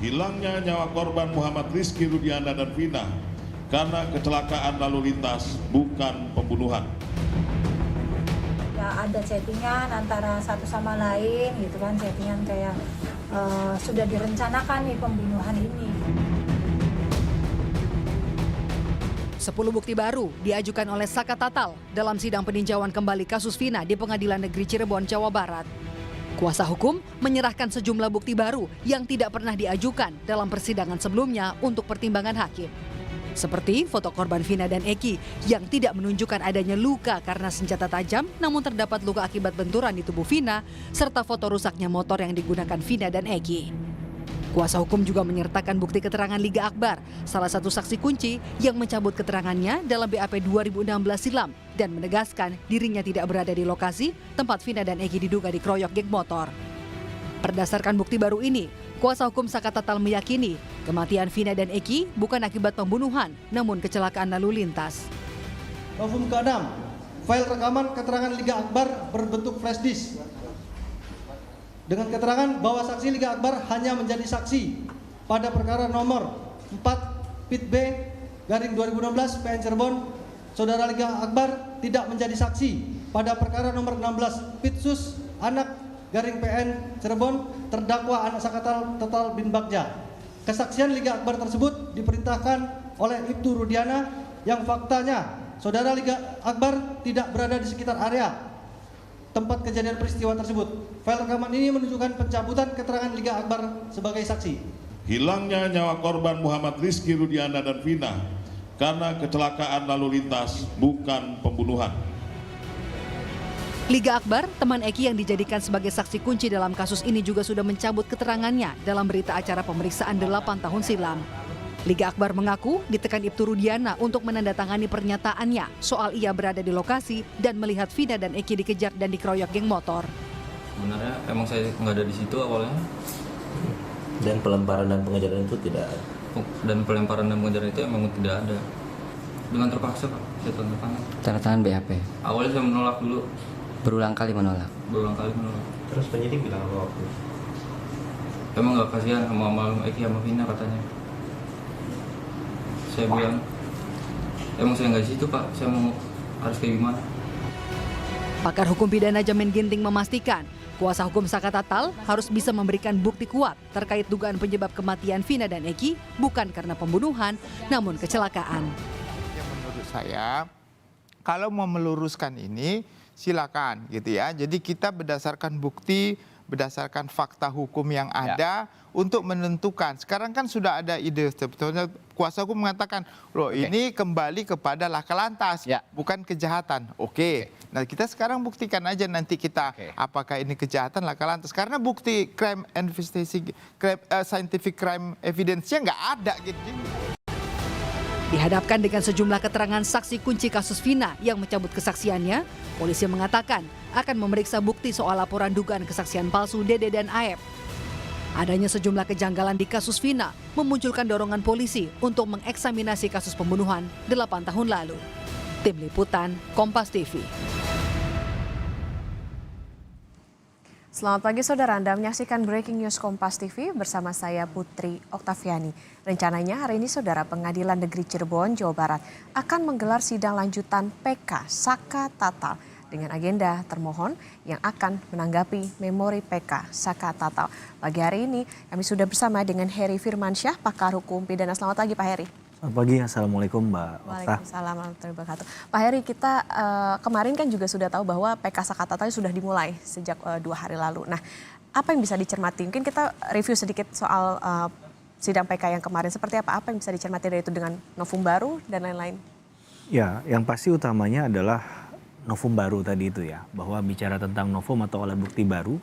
hilangnya nyawa korban Muhammad Rizky Rudiana dan Vina karena kecelakaan lalu lintas, bukan pembunuhan. Ya ada chattingan antara satu sama lain gitu kan, chattingan kayak sudah direncanakan nih pembunuhan ini. 10 bukti baru diajukan oleh Saka Tatal dalam sidang peninjauan kembali kasus Vina di Pengadilan Negeri Cirebon, Jawa Barat. Kuasa hukum menyerahkan sejumlah bukti baru yang tidak pernah diajukan dalam persidangan sebelumnya untuk pertimbangan hakim. Seperti foto korban Vina dan Eki yang tidak menunjukkan adanya luka karena senjata tajam, namun terdapat luka akibat benturan di tubuh Vina, serta foto rusaknya motor yang digunakan Vina dan Eki. Kuasa hukum juga menyertakan bukti keterangan Liga Akbar, salah satu saksi kunci yang mencabut keterangannya dalam BAP 2016 silam dan menegaskan dirinya tidak berada di lokasi tempat Vina dan Eki diduga dikeroyok geng motor. Berdasarkan bukti baru ini, kuasa hukum Saka Tatal meyakini kematian Vina dan Eki bukan akibat pembunuhan, namun kecelakaan lalu lintas. Novum ke-6, file rekaman keterangan Liga Akbar berbentuk flash disk. Dengan keterangan bahwa saksi Liga Akbar hanya menjadi saksi pada perkara nomor 4 Pit B garing 2016 PN Cirebon, saudara Liga Akbar tidak menjadi saksi pada perkara nomor 16 Pit Sus anak garing PN Cirebon terdakwa anak Saka Tatal bin Bagja. Kesaksian Liga Akbar tersebut diperintahkan oleh Ibtu Rudiana yang faktanya saudara Liga Akbar tidak berada di sekitar area tempat kejadian peristiwa tersebut. File rekaman ini menunjukkan pencabutan keterangan Liga Akbar sebagai saksi. Hilangnya nyawa korban Muhammad Rizky Rudiana dan Vina karena kecelakaan lalu lintas, bukan pembunuhan. Liga Akbar, teman Eki yang dijadikan sebagai saksi kunci dalam kasus ini juga sudah mencabut keterangannya dalam berita acara pemeriksaan 8 tahun silam. Liga Akbar mengaku ditekan Ibtu Rudiana untuk menandatangani pernyataannya soal ia berada di lokasi dan melihat Vina dan Eki dikejar dan dikeroyok geng motor. Sebenarnya emang saya nggak ada di situ awalnya. Dan pelemparan dan pengejaran itu tidak ada? Dan pelemparan dan pengejaran itu emang tidak ada. Dengan terpaksa Pak, saya tanda tangan. Tanda tangan BAP? Awalnya saya menolak dulu. Berulang kali menolak? Berulang kali menolak. Terus penyidik bilang apa waktu? Emang nggak kasihan sama almarhum Eki sama Vina katanya. Saya bilang, emang saya nggak di situ Pak, saya mau harus kayak gimana? Pakar hukum pidana Jamin Ginting memastikan kuasa hukum Saka Tatal harus bisa memberikan bukti kuat terkait dugaan penyebab kematian Vina dan Eki bukan karena pembunuhan, namun kecelakaan. Ya, menurut saya, kalau mau meluruskan ini, silakan gitu ya. Jadi kita berdasarkan bukti, berdasarkan fakta hukum yang ada untuk menentukan. Sekarang kan sudah ada ide sebetulnya kuasa hukum mengatakan, loh ini kembali kepada laka lantas, bukan kejahatan. Oke. Nah kita sekarang buktikan aja nanti kita apakah ini kejahatan laka lantas. Karena bukti crime investigation, scientific crime evidence-nya nggak ada gitu. Dihadapkan dengan sejumlah keterangan saksi kunci kasus Vina yang mencabut kesaksiannya, polisi mengatakan akan memeriksa bukti soal laporan dugaan kesaksian palsu Dede dan Aep. Adanya sejumlah kejanggalan di kasus Vina memunculkan dorongan polisi untuk mengeksaminasi kasus pembunuhan 8 tahun lalu. Tim Liputan, Kompas TV. Selamat pagi saudara, Anda menyaksikan Breaking News Kompas TV bersama saya Putri Oktaviani. Rencananya hari ini saudara Pengadilan Negeri Cirebon, Jawa Barat akan menggelar sidang lanjutan PK Saka Tatal dengan agenda termohon yang akan menanggapi memori PK Saka Tatal. Pagi hari ini kami sudah bersama dengan Heri Firmansyah, pakar hukum pidana. Selamat pagi Pak Heri. Selamat pagi, Assalamualaikum Mbak Okta. Waalaikumsalam warahmatullahi wabarakatuh. Pak Heri, kita kemarin kan juga sudah tahu bahwa PK Saka Tatal sudah dimulai sejak 2 hari lalu. Nah, apa yang bisa dicermati? Mungkin kita review sedikit soal sidang PK yang kemarin. Seperti apa yang bisa dicermati dari itu dengan novum baru dan lain-lain? Ya, yang pasti utamanya adalah novum baru tadi itu ya. Bahwa bicara tentang novum atau alat bukti baru,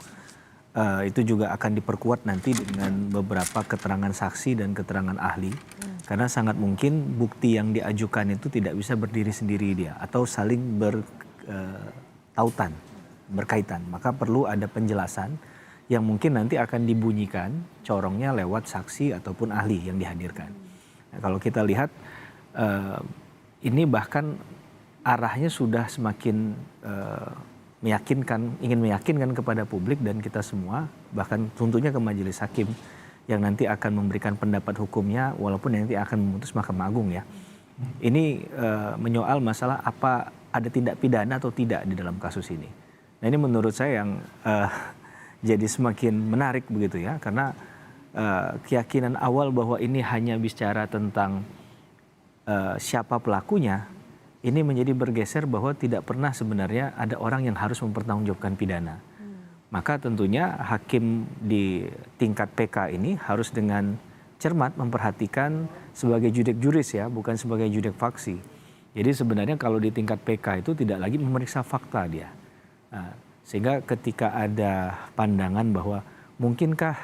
itu juga akan diperkuat nanti dengan beberapa keterangan saksi dan keterangan ahli. Karena sangat mungkin bukti yang diajukan itu tidak bisa berdiri sendiri dia atau saling bertautan, berkaitan. Maka perlu ada penjelasan yang mungkin nanti akan dibunyikan corongnya lewat saksi ataupun ahli yang dihadirkan. Nah, kalau kita lihat ini bahkan arahnya sudah semakin ingin meyakinkan kepada publik dan kita semua, bahkan tentunya ke majelis hakim yang nanti akan memberikan pendapat hukumnya walaupun nanti akan memutus Mahkamah Agung ya. Ini menyoal masalah apa ada tindak pidana atau tidak di dalam kasus ini. Nah ini menurut saya yang jadi semakin menarik begitu ya, karena keyakinan awal bahwa ini hanya bicara tentang siapa pelakunya, ini menjadi bergeser bahwa tidak pernah sebenarnya ada orang yang harus mempertanggungjawabkan pidana. Maka tentunya hakim di tingkat PK ini harus dengan cermat memperhatikan sebagai judek juris ya, bukan sebagai judek faksi. Jadi sebenarnya kalau di tingkat PK itu tidak lagi memeriksa fakta dia. Nah, sehingga ketika ada pandangan bahwa mungkinkah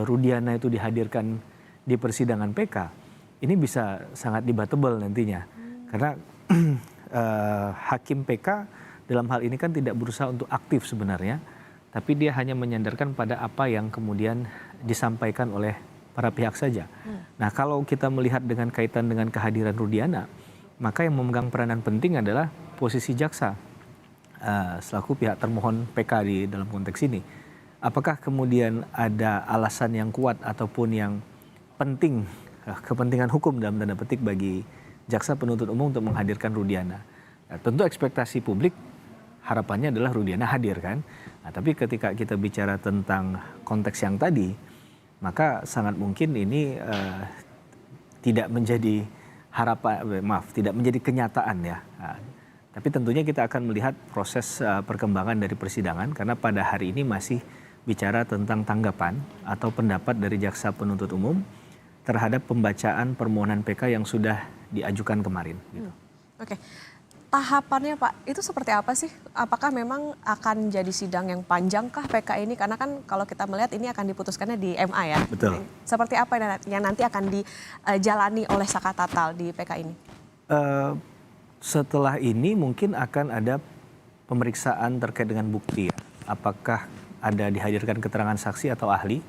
Rudiana itu dihadirkan di persidangan PK, ini bisa sangat debatable nantinya. Karena hakim PK dalam hal ini kan tidak berusaha untuk aktif sebenarnya, tapi dia hanya menyandarkan pada apa yang kemudian disampaikan oleh para pihak saja. Nah kalau kita melihat dengan kaitan dengan kehadiran Rudiana, maka yang memegang peranan penting adalah posisi jaksa selaku pihak termohon PK di dalam konteks ini. Apakah kemudian ada alasan yang kuat ataupun yang penting, kepentingan hukum dalam tanda petik bagi jaksa penuntut umum untuk menghadirkan Rudiana? Nah, tentu ekspektasi publik harapannya adalah Rudiana hadir kan. Nah, tapi ketika kita bicara tentang konteks yang tadi, maka sangat mungkin ini tidak menjadi tidak menjadi kenyataan ya. Nah, tapi tentunya kita akan melihat proses perkembangan dari persidangan karena pada hari ini masih bicara tentang tanggapan atau pendapat dari jaksa penuntut umum terhadap pembacaan permohonan PK yang sudah diajukan kemarin. Gitu. Oke. Tahapannya Pak, itu seperti apa sih? Apakah memang akan jadi sidang yang panjangkah PK ini? Karena kan kalau kita melihat ini akan diputuskannya di MA ya. Betul. Seperti apa yang nanti akan dijalani oleh Saka Tatal di PK ini? Setelah ini mungkin akan ada pemeriksaan terkait dengan bukti. Apakah ada dihadirkan keterangan saksi atau ahli?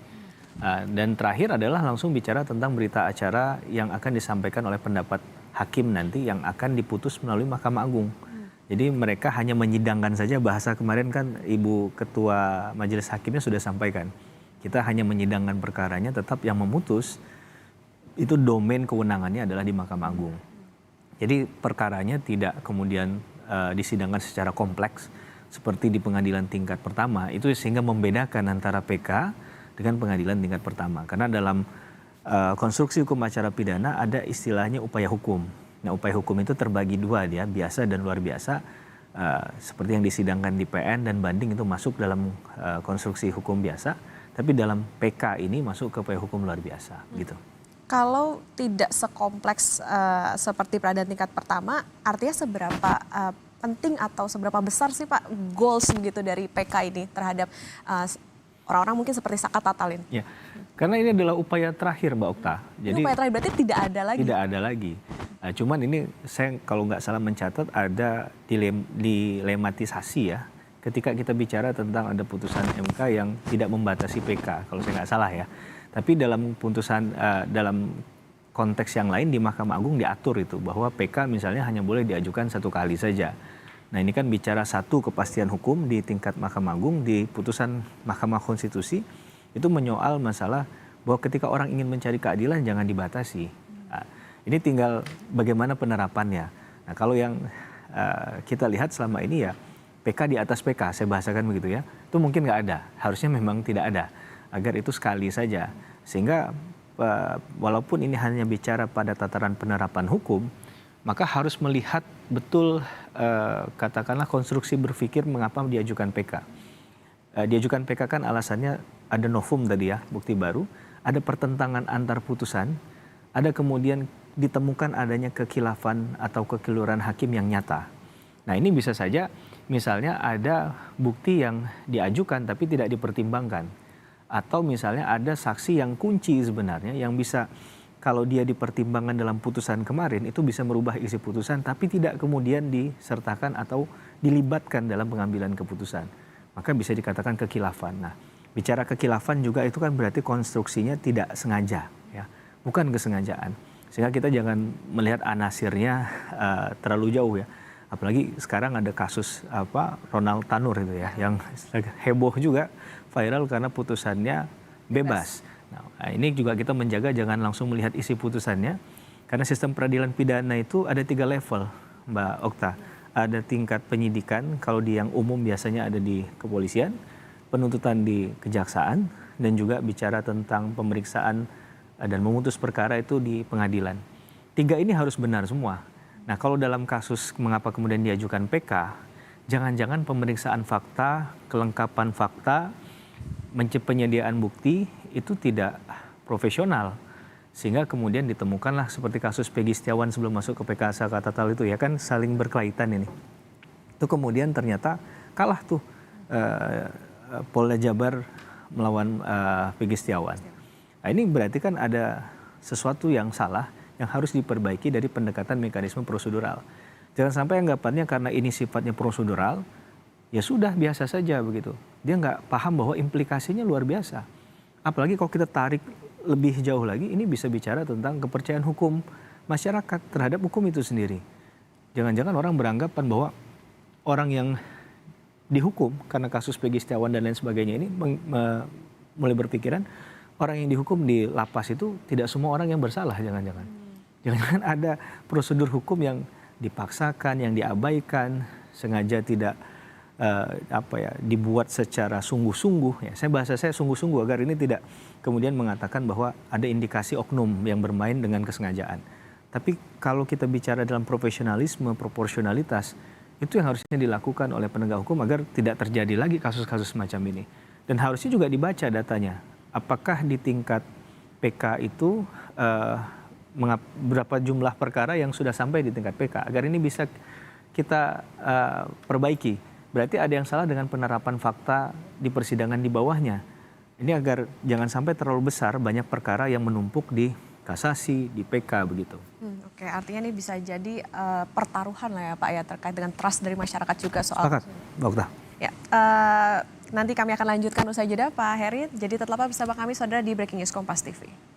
Dan terakhir adalah langsung bicara tentang berita acara yang akan disampaikan oleh pendapat hakim nanti yang akan diputus melalui Mahkamah Agung. Jadi mereka hanya menyidangkan saja, bahasa kemarin kan Ibu Ketua Majelis Hakimnya sudah sampaikan. Kita hanya menyidangkan perkaranya, tetap yang memutus itu domain kewenangannya adalah di Mahkamah Agung. Jadi perkaranya tidak kemudian disidangkan secara kompleks seperti di pengadilan tingkat pertama, itu sehingga membedakan antara PK dengan pengadilan tingkat pertama. Karena dalam konstruksi hukum acara pidana ada istilahnya upaya hukum. Nah, upaya hukum itu terbagi dua dia, biasa dan luar biasa. Seperti yang disidangkan di PN dan banding itu masuk dalam konstruksi hukum biasa, tapi dalam PK ini masuk ke upaya hukum luar biasa gitu. Kalau tidak sekompleks seperti peradilan tingkat pertama, artinya seberapa penting atau seberapa besar sih Pak goals begitu dari PK ini terhadap orang-orang mungkin seperti Saka Tatal ini? Ya. Karena ini adalah upaya terakhir Mbak Okta. Jadi upaya terakhir berarti tidak ada lagi? Tidak ada lagi. Nah, cuman ini saya kalau nggak salah mencatat ada dilematisasi ya. Ketika kita bicara tentang ada putusan MK yang tidak membatasi PK, kalau saya nggak salah ya. Tapi dalam putusan, dalam konteks yang lain di Mahkamah Agung diatur itu bahwa PK misalnya hanya boleh diajukan satu kali saja. Nah ini kan bicara satu kepastian hukum di tingkat Mahkamah Agung, di putusan Mahkamah Konstitusi itu menyoal masalah bahwa ketika orang ingin mencari keadilan jangan dibatasi. Nah, ini tinggal bagaimana penerapannya. Nah kalau yang kita lihat selama ini ya PK di atas PK, saya bahasakan begitu ya, itu mungkin nggak ada, harusnya memang tidak ada, agar itu sekali saja. Sehingga walaupun ini hanya bicara pada tataran penerapan hukum, maka harus melihat betul katakanlah konstruksi berpikir mengapa diajukan PK. Diajukan PK kan alasannya ada novum tadi ya, bukti baru, ada pertentangan antar putusan, ada kemudian ditemukan adanya kekhilafan atau kekeliruan hakim yang nyata. Nah ini bisa saja misalnya ada bukti yang diajukan tapi tidak dipertimbangkan. Atau misalnya ada saksi yang kunci sebenarnya yang bisa kalau dia dipertimbangkan dalam putusan kemarin itu bisa merubah isi putusan tapi tidak kemudian disertakan atau dilibatkan dalam pengambilan keputusan. Maka bisa dikatakan kekhilafan. Nah, bicara kekhilafan juga itu kan berarti konstruksinya tidak sengaja, ya, bukan kesengajaan. Sehingga kita jangan melihat anasirnya terlalu jauh ya. Apalagi sekarang ada kasus Ronald Tanur itu ya, yang heboh juga viral karena putusannya bebas. Nah, ini juga kita menjaga jangan langsung melihat isi putusannya, karena sistem peradilan pidana itu ada 3 level, Mbak Okta. Ada tingkat penyidikan, kalau di yang umum biasanya ada di kepolisian, penuntutan di kejaksaan, dan juga bicara tentang pemeriksaan dan memutus perkara itu di pengadilan. 3 ini harus benar semua. Nah, kalau dalam kasus mengapa kemudian diajukan PK, jangan-jangan pemeriksaan fakta, kelengkapan fakta, penyediaan bukti itu tidak profesional. Sehingga kemudian ditemukanlah seperti kasus Peggy Setiawan sebelum masuk ke PK Saka Tatal itu ya kan saling berkaitan ini. Itu kemudian ternyata kalah tuh Polda Jabar melawan Peggy Setiawan. Nah, ini berarti kan ada sesuatu yang salah yang harus diperbaiki dari pendekatan mekanisme prosedural. Jangan sampai anggapannya karena ini sifatnya prosedural, ya sudah biasa saja begitu. Dia nggak paham bahwa implikasinya luar biasa. Apalagi kalau kita tarik lebih jauh lagi, ini bisa bicara tentang kepercayaan hukum masyarakat terhadap hukum itu sendiri. Jangan-jangan orang beranggapan bahwa orang yang dihukum karena kasus Peggy Setiawan dan lain sebagainya ini mulai berpikiran orang yang dihukum di lapas itu tidak semua orang yang bersalah, jangan-jangan. Jangan-jangan ada prosedur hukum yang dipaksakan, yang diabaikan, sengaja tidak dibuat secara sungguh-sungguh. Ya, bahasa saya sungguh-sungguh agar ini tidak kemudian mengatakan bahwa ada indikasi oknum yang bermain dengan kesengajaan. Tapi kalau kita bicara dalam profesionalisme, proporsionalitas, itu yang harusnya dilakukan oleh penegak hukum agar tidak terjadi lagi kasus-kasus semacam ini. Dan harusnya juga dibaca datanya. Apakah di tingkat PK itu berapa jumlah perkara yang sudah sampai di tingkat PK agar ini bisa kita perbaiki. Berarti ada yang salah dengan penerapan fakta di persidangan di bawahnya. Ini agar jangan sampai terlalu besar banyak perkara yang menumpuk di kasasi, di PK begitu. Oke, artinya ini bisa jadi pertaruhan lah ya Pak ya terkait dengan trust dari masyarakat juga soal. Sepakat, Mbak Okta. Ya, nanti kami akan lanjutkan usai jeda Pak Heri. Jadi tetaplah bersama kami saudara di Breaking News Kompas TV.